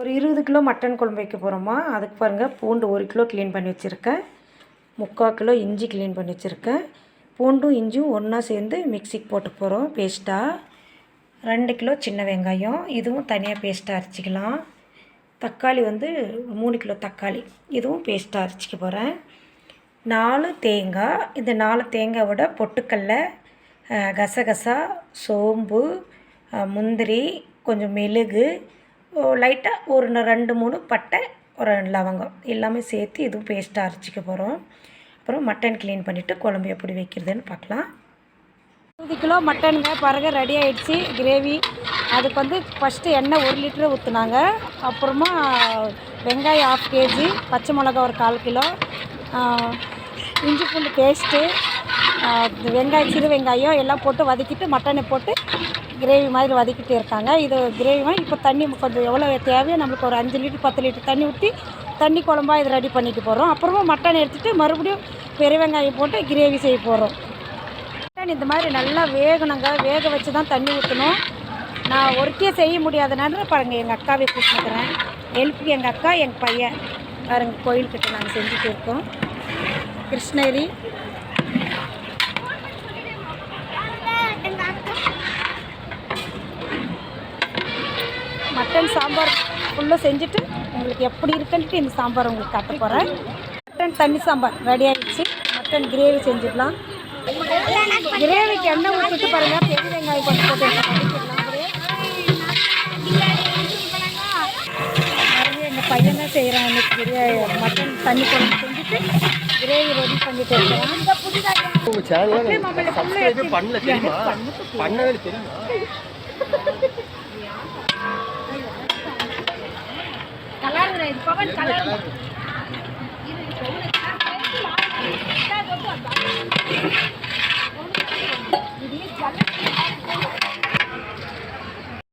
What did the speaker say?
ஒரு 20 kilo mutton குழம்பு வைக்க போகிறோமா. அதுக்கு பாருங்கள், பூண்டு 1 கிலோ க்ளீன் பண்ணி வச்சுருக்கேன். 3/4 கிலோ இஞ்சி க்ளீன் பண்ணி வச்சுருக்கேன். பூண்டும் இஞ்சியும் ஒன்றா சேர்ந்து மிக்சிக்கு போட்டு போகிறோம் பேஸ்ட்டாக. 2 கிலோ சின்ன வெங்காயம், இதுவும் தனியாக பேஸ்ட்டாக அரைச்சிக்கலாம். தக்காளி 3 கிலோ தக்காளி, இதுவும் பேஸ்ட்டாக அரைச்சிக்க போகிறேன். 4 தேங்காய். இந்த 4 தேங்காயோட பொட்டுக்கடலை, கசகசா, சோம்பு, முந்திரி, கொஞ்சம் மெழுகு, லைட்டாக ஒரு 2-3 பட்டை, ஒரு லவங்கம் எல்லாமே சேர்த்து இதுவும் பேஸ்ட்டாக அரைச்சிக்க போகிறோம். அப்புறம் மட்டன் க்ளீன் பண்ணிவிட்டு குழம்பு எப்படி வைக்கிறதுன்னு பார்க்கலாம். 20 கிலோ மட்டனுங்க பாருங்கள், ரெடி ஆகிடுச்சு கிரேவி. அதுக்கு ஃபஸ்ட்டு எண்ணெய் 1 லிட்டரு ஊற்றுனாங்க. அப்புறமா வெங்காயம் 1/2 கேஜி, பச்சை மிளகா ஒரு 1/4 கிலோ, இஞ்சி பூண்டு பேஸ்ட்டு, வெங்காயம் சிறு வெங்காயம் எல்லாம் போட்டு வதக்கிட்டு மட்டனை போட்டு கிரேவி மாதிரி வதக்கிட்டு இருக்காங்க. இது கிரேவி மாதிரி இப்போ தண்ணி கொஞ்சம் எவ்வளோ தேவையோ நம்மளுக்கு ஒரு 5 லிட்டர் 10 லிட்டர் தண்ணி ஊற்றி தண்ணி குழம்பா இது ரெடி பண்ணிட்டு போகிறோம். அப்புறமா மட்டன் எடுத்துகிட்டு மறுபடியும் பெரிய வெங்காயம் போட்டு கிரேவி செய்ய போகிறோம். மட்டன் இந்த மாதிரி நல்லா வேகணுங்க, வேக வச்சு தான் தண்ணி ஊற்றணும். நான் ஒருத்தியே செய்ய முடியாதனால பாருங்கள், எங்கள் அக்காவை கூப்பிட்டுக்கிறேன் ஹெல்ப்புக்கு. எங்கள் அக்கா, எங்கள் பையன் பாருங்கள், கோயில்கிட்ட நாங்கள் செஞ்சுட்டு இருக்கோம். கிருஷ்ணகிரி மட்டன் சாம்பார் ஃபுல்லாக செஞ்சுட்டு உங்களுக்கு எப்படி இருக்குன்ட்டு இந்த சாம்பார் உங்களுக்கு காட்ட போகிறேன். மட்டன் தண்ணி சாம்பார் ரெடி ஆகிடுச்சு. மட்டன் கிரேவி செஞ்சுக்கலாம். கிரேவிக்கு எண்ணெய் ஊற்றிட்டு பாருங்கள், பெரிய வெங்காயம் போட்டு எங்கள் பையன் தான் செய்கிறான். இன்னைக்கு கிரேவி மட்டன் தண்ணி குழம்பு செஞ்சுட்டு கிரேவி ரெடி பண்ணிட்டு இருக்கிறேன். கலர்